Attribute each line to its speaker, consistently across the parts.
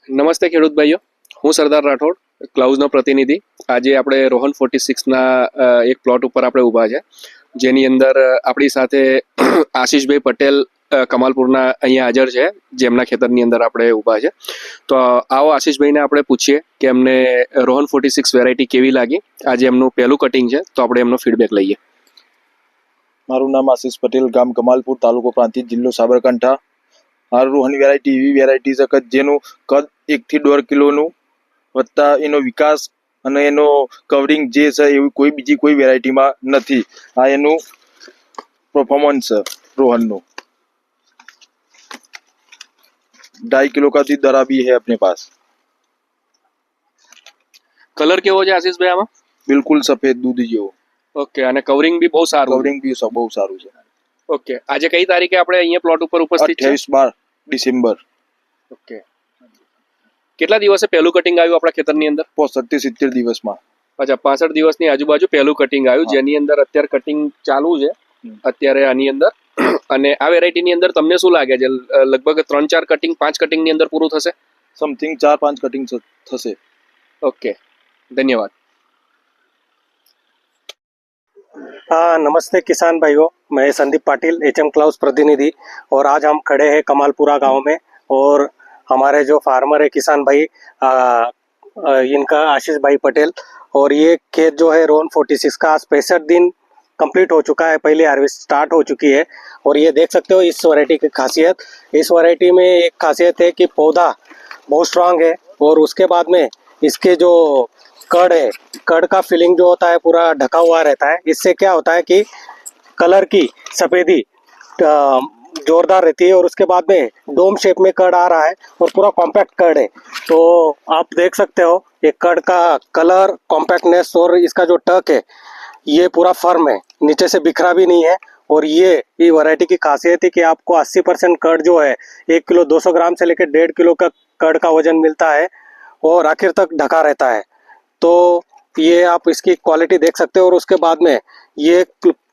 Speaker 1: નમસ્તે ખેડૂત ભાઈઓ, હું સરદાર રાઠોડ, ક્લાઉઝનો પ્રતિનિધિ. આજે આપણે રોહન 46ના એક પ્લોટ ઉપર આપણે ઊભા છે, જેની અંદર આપણી સાથે આશીષભાઈ પટેલ કમાલપુરના અહીંયા હાજર છે, જેમના ખેતરની અંદર આપણે ઊભા છે. તો આવો આશીષભાઈને આપણે પૂછીએ કે એમને રોહન 46 વેરાયટી કેવી લાગી. આજે એમનું પહેલું કટિંગ છે, તો આપણે એમનો ફીડબેક લઈએ.
Speaker 2: મારું નામ આશીષ પટેલ, ગામ કમાલપુર, તાલુકો પ્રાંતિજ, જિલ્લો સાબરકાંઠા. આ રોહન વેરાયટી એવી વેરાયટી છે કે જેનું કદ 1 થી 1.5 કિલોનું વત્તા એનો વિકાસ અને એનો કવરિંગ જે છે એવું કોઈ બીજી કોઈ વેરાયટીમાં નથી. આ એનું પરફોર્મન્સ છે रोहन। 2.5 किलो का दूध दरा भी है अपने पास।
Speaker 1: કલર કેવો છે આશીષભાઈ આમાં?
Speaker 2: બિલકુલ સફેદ દૂધ જેવો।
Speaker 1: ઓકે, અને કવરિંગ બી બહુ સારું?
Speaker 2: કવરિંગ બી બહુ સારું છે।
Speaker 1: ઓકે, આજે કઈ તારીખે આપણે અહીંયા પ્લોટ ઉપર ઉપસ્થિત છે?
Speaker 2: 28-12 ડિસેમ્બર।
Speaker 1: ઓકે, કેટલા દિવસે પહેલું કટિંગ આવ્યું આપણા ખેતરની અંદર?
Speaker 2: 65-70 દિવસમાં।
Speaker 1: અચ્છા, 65 દિવસની આજુબાજુ પહેલું કટિંગ આવ્યું, જેની અંદર અત્યારે કટિંગ ચાલુ છે અત્યારે આની અંદર। અને આ વેરાયટીની અંદર તમને શું લાગે છે, લગભગ 3-4 કટિંગ 5 કટિંગની અંદર પૂરું થશે?
Speaker 2: સમથિંગ 4-5 કટિંગ થશે।
Speaker 1: ओके, धन्यवाद।
Speaker 3: नमस्ते किसान भाइयों, मैं संदीप पाटिल, एचएम क्लाउस प्रतिनिधि। और आज हम खड़े हैं कमालपुरा गांव में, और हमारे जो फार्मर है किसान भाई इनका आशीष भाई पटेल। और ये खेत जो है रोहन 46 का 65 दिन कंप्लीट हो चुका है, पहले हार्वेस्ट स्टार्ट हो चुकी है। और ये देख सकते हो इस वैरायटी की खासियत, इस वैरायटी में एक खासियत है कि पौधा बहुत स्ट्रांग है, और उसके बाद में इसके जो कड़ है, कड़ का फीलिंग जो होता है पूरा ढका हुआ रहता है। इससे क्या होता है कि कलर की सफ़ेदी जोरदार रहती है, और उसके बाद में डोम शेप में कड़ आ रहा है और पूरा कॉम्पैक्ट कड़ है। तो आप देख सकते हो ये कड़ का कलर, कॉम्पैक्टनेस और इसका जो टक है ये पूरा फर्म है, नीचे से बिखरा भी नहीं है। और ये वैरायटी की खासियत है कि आपको 80% कड़ जो है 1 किलो 200 ग्राम से लेकर 1.5 किलो का कड़ का वजन मिलता है, और आखिर तक ढका रहता है। तो ये आप इसकी क्वालिटी देख सकते हो। और उसके बाद में ये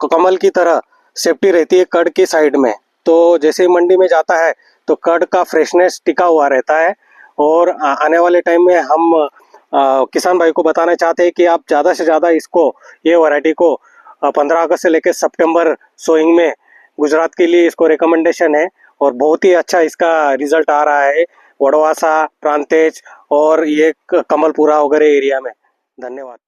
Speaker 3: कमल की तरह सेफ्टी रहती है कड़ की साइड में, तो जैसे ही मंडी में जाता है तो कड़ का फ्रेशनेस टिका हुआ रहता है। और आने वाले टाइम में हम किसान भाई को बताना चाहते हैं कि आप ज़्यादा से ज़्यादा इसको, ये वैरायटी को 15 अगस्त से लेकर सितंबर सोइंग में गुजरात के लिए इसको रिकमेंडेशन है। और बहुत ही अच्छा इसका रिजल्ट आ रहा है वडवासा, प्रांतेज और ये कमलपुरा वगैरह एरिया में। धन्यवाद।